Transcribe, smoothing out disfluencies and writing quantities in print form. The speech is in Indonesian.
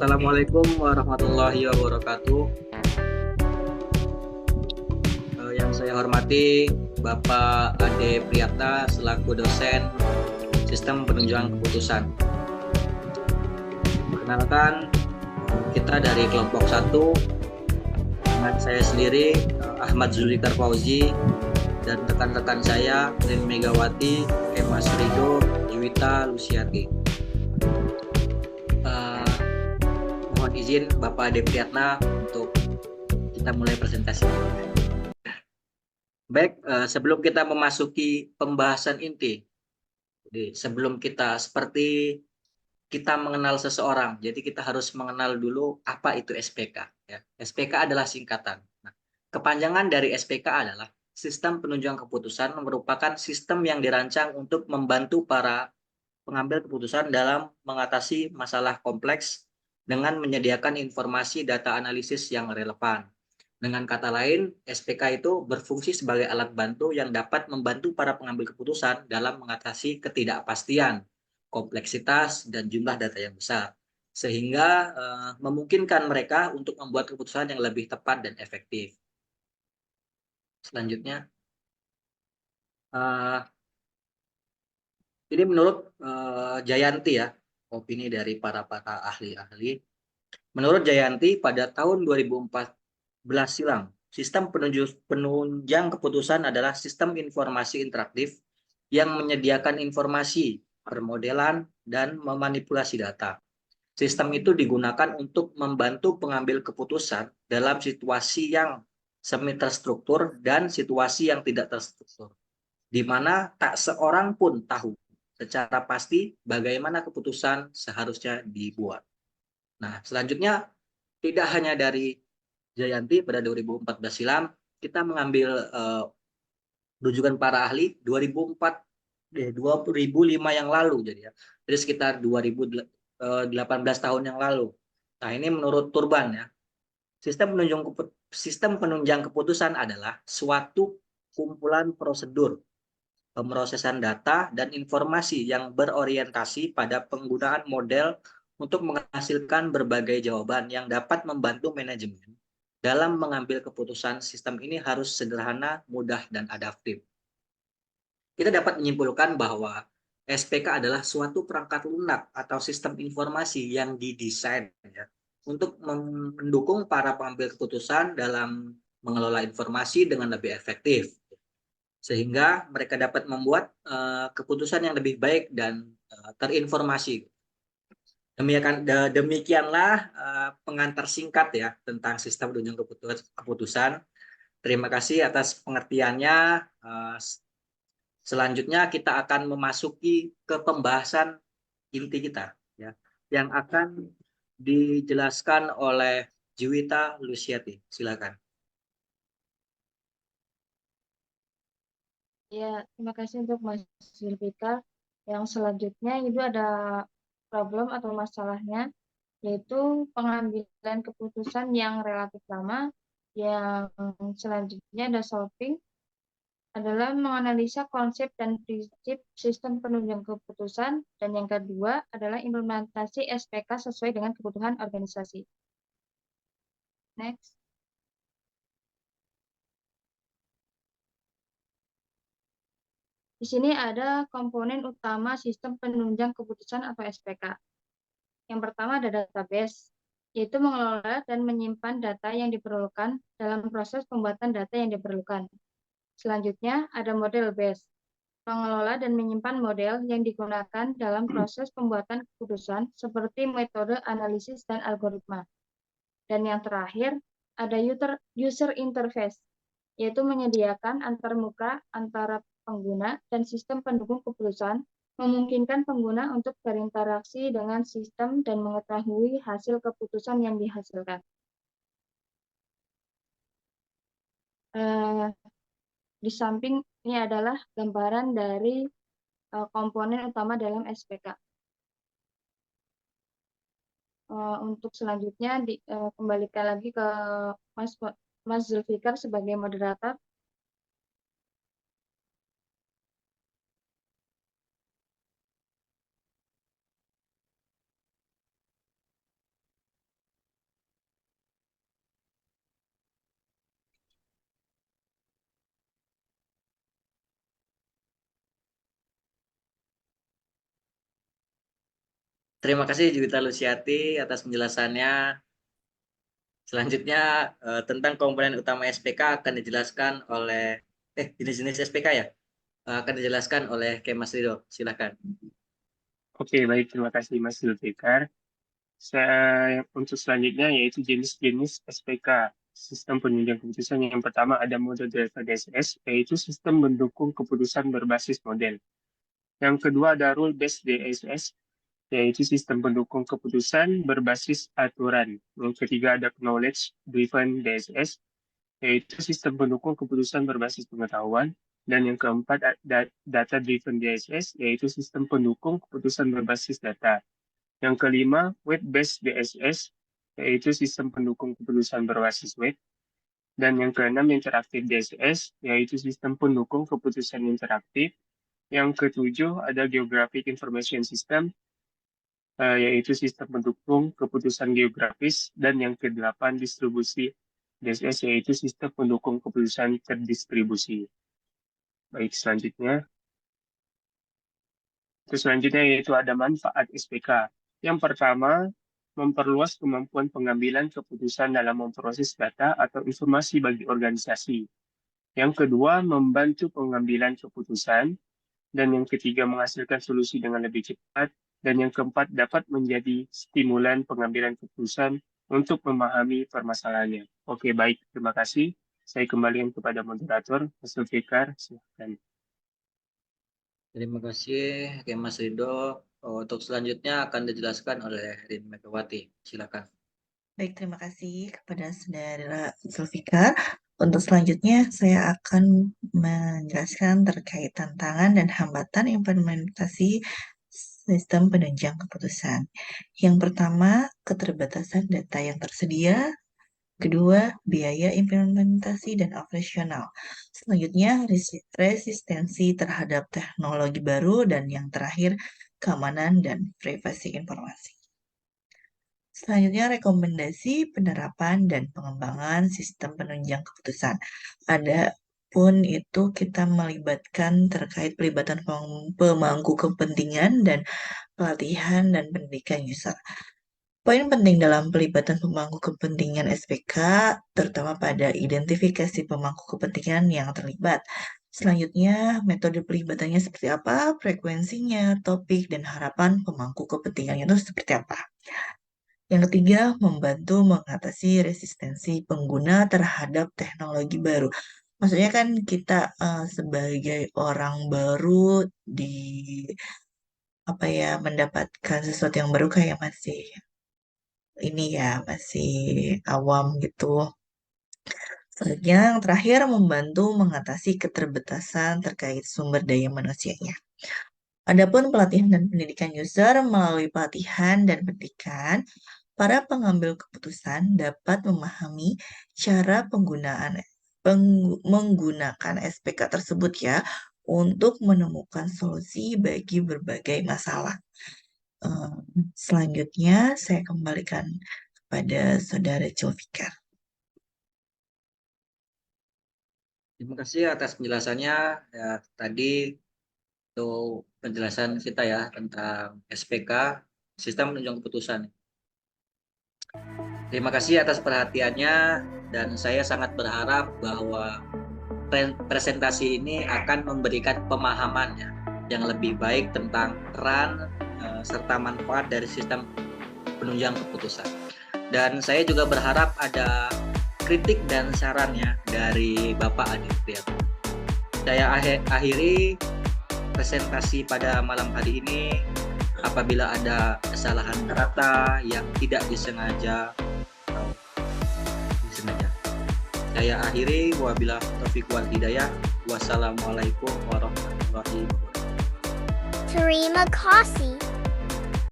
Assalamualaikum warahmatullahi wabarakatuh. Yang saya hormati Bapak Ade Priyata selaku dosen Sistem Penunjang Keputusan. Perkenalkan, kita dari kelompok 1 dengan saya sendiri Ahmad Zulfikar Fauzi dan rekan-rekan saya Rin Megawati, Emas Rido, Juwita Lusiati. Mohon izin Bapak Ade Priyatna untuk kita mulai presentasi. Baik, sebelum kita memasuki pembahasan inti, jadi sebelum seperti kita mengenal seseorang, jadi kita harus mengenal dulu apa itu SPK. Ya. SPK adalah singkatan. Nah, kepanjangan dari SPK adalah Sistem Penunjang Keputusan, merupakan sistem yang dirancang untuk membantu para pengambil keputusan dalam mengatasi masalah kompleks dengan menyediakan informasi data analisis yang relevan. Dengan kata lain, SPK itu berfungsi sebagai alat bantu yang dapat membantu para pengambil keputusan dalam mengatasi ketidakpastian, kompleksitas, dan jumlah data yang besar, sehingga memungkinkan mereka untuk membuat keputusan yang lebih tepat dan efektif. Selanjutnya, ini menurut Jayanti ya, opini dari para ahli-ahli. Menurut Jayanti, pada tahun 2014 silam, sistem penunjang keputusan adalah sistem informasi interaktif yang menyediakan informasi, permodelan, dan memanipulasi data. Sistem itu digunakan untuk membantu pengambil keputusan dalam situasi yang semi terstruktur dan situasi yang tidak terstruktur, di mana tak seorang pun tahu secara pasti bagaimana keputusan seharusnya dibuat. Nah, selanjutnya tidak hanya dari Jayanti pada 2014 silam, kita mengambil rujukan para ahli 2005 yang lalu, jadi ya. Jadi sekitar 2018 tahun yang lalu. Nah, ini menurut Turban ya. Sistem penunjang keputusan adalah suatu kumpulan prosedur pemrosesan data dan informasi yang berorientasi pada penggunaan model untuk menghasilkan berbagai jawaban yang dapat membantu manajemen dalam mengambil keputusan. Sistem ini harus sederhana, mudah, dan adaptif. Kita dapat menyimpulkan bahwa SPK adalah suatu perangkat lunak atau sistem informasi yang didesain ya, untuk mendukung para pengambil keputusan dalam mengelola informasi dengan lebih efektif, sehingga mereka dapat membuat keputusan yang lebih baik dan terinformasi. Demikianlah pengantar singkat ya tentang sistem penunjang keputusan. Terima kasih atas pengertiannya. Selanjutnya kita akan memasuki ke pembahasan inti kita ya, yang akan dijelaskan oleh Juwita Lusiati. Silakan. Ya, terima kasih untuk Mas Zulfikar. Yang selanjutnya itu ada problem atau masalahnya, yaitu pengambilan keputusan yang relatif lama. Yang selanjutnya ada solving, adalah menganalisa konsep dan prinsip sistem penunjang keputusan. Dan yang kedua adalah implementasi SPK sesuai dengan kebutuhan organisasi. Next. Di sini ada komponen utama sistem penunjang keputusan atau SPK. Yang pertama ada database, yaitu mengelola dan menyimpan data yang diperlukan dalam proses pembuatan data yang diperlukan. Selanjutnya ada model base, mengelola dan menyimpan model yang digunakan dalam proses pembuatan keputusan seperti metode analisis dan algoritma. Dan yang terakhir ada user interface, yaitu menyediakan antarmuka antara pengguna dan sistem pendukung keputusan, memungkinkan pengguna untuk berinteraksi dengan sistem dan mengetahui hasil keputusan yang dihasilkan. Di samping ini adalah gambaran dari komponen utama dalam SPK. Untuk selanjutnya kembalikan lagi ke Mas Zulfikar sebagai moderator. Terima kasih Juwita Luciati atas penjelasannya. Selanjutnya tentang komponen utama SPK akan dijelaskan oleh jenis-jenis SPK ya. Akan dijelaskan oleh Mas Rido. Silakan. Oke, baik. Terima kasih Mas Zulfikar. Untuk selanjutnya yaitu jenis-jenis SPK. Sistem penunjang keputusan yang pertama ada model driver DSS, yaitu sistem mendukung keputusan berbasis model. Yang kedua ada rule-based DSS, yaitu sistem pendukung keputusan berbasis aturan. Yang ketiga ada knowledge-driven DSS, yaitu sistem pendukung keputusan berbasis pengetahuan. Dan yang keempat, data-driven DSS, yaitu sistem pendukung keputusan berbasis data. Yang kelima, weight-based DSS, yaitu sistem pendukung keputusan berbasis weight. Dan yang keenam, interactive DSS, yaitu sistem pendukung keputusan interaktif. Yang ketujuh, ada geographic information system, yaitu sistem pendukung keputusan geografis. Dan yang kedelapan, distribusi DSS, yaitu sistem pendukung keputusan terdistribusi. Baik, selanjutnya. Terus selanjutnya yaitu ada manfaat SPK. Yang pertama, memperluas kemampuan pengambilan keputusan dalam memproses data atau informasi bagi organisasi. Yang kedua, membantu pengambilan keputusan. Dan yang ketiga, menghasilkan solusi dengan lebih cepat. Dan yang keempat, dapat menjadi stimulan pengambilan keputusan untuk memahami permasalahannya. Oke, baik. Terima kasih. Saya kembalikan kepada moderator, Mas Zulfikar. Silakan. Terima kasih Mas Rido. Untuk selanjutnya akan dijelaskan oleh Rin Megawati. Silakan. Baik, terima kasih kepada Saudara Zulfikar. Untuk selanjutnya, saya akan menjelaskan terkait tantangan dan hambatan implementasi sistem penunjang keputusan. Yang pertama, keterbatasan data yang tersedia. Kedua, biaya implementasi dan operasional. Selanjutnya, resistensi terhadap teknologi baru. Dan yang terakhir, keamanan dan privasi informasi. Selanjutnya, rekomendasi penerapan dan pengembangan sistem penunjang keputusan. Adapun itu kita melibatkan terkait pelibatan pemangku kepentingan dan pelatihan dan pendidikan user. Poin penting dalam pelibatan pemangku kepentingan SPK, terutama pada identifikasi pemangku kepentingan yang terlibat. Selanjutnya, metode pelibatannya seperti apa, frekuensinya, topik, dan harapan pemangku kepentingannya itu seperti apa. Yang ketiga, membantu mengatasi resistensi pengguna terhadap teknologi baru. Maksudnya kan kita sebagai orang baru mendapatkan sesuatu yang baru kayak masih awam gitu. Selanjutnya, yang terakhir, membantu mengatasi keterbatasan terkait sumber daya manusianya. Adapun pelatihan dan pendidikan user, melalui pelatihan dan pendidikan, para pengambil keputusan dapat memahami cara menggunakan SPK tersebut ya, untuk menemukan solusi bagi berbagai masalah. Selanjutnya, saya kembalikan kepada Saudara Zulfikar. Terima kasih atas penjelasannya. Ya, tadi itu penjelasan kita ya tentang SPK, sistem penunjang keputusan. Terima kasih atas perhatiannya dan saya sangat berharap bahwa presentasi ini akan memberikan pemahaman yang lebih baik tentang peran serta manfaat dari sistem penunjang keputusan. Dan saya juga berharap ada kritik dan sarannya dari Bapak Adi Priyatna. Saya akhiri presentasi pada malam hari ini. Apabila ada kesalahan kata yang tidak disengaja atau disengaja, saya akhiri. Wabillahi taufiq wal hidayah. Wassalamualaikum warahmatullahi wabarakatuh. Terima kasih.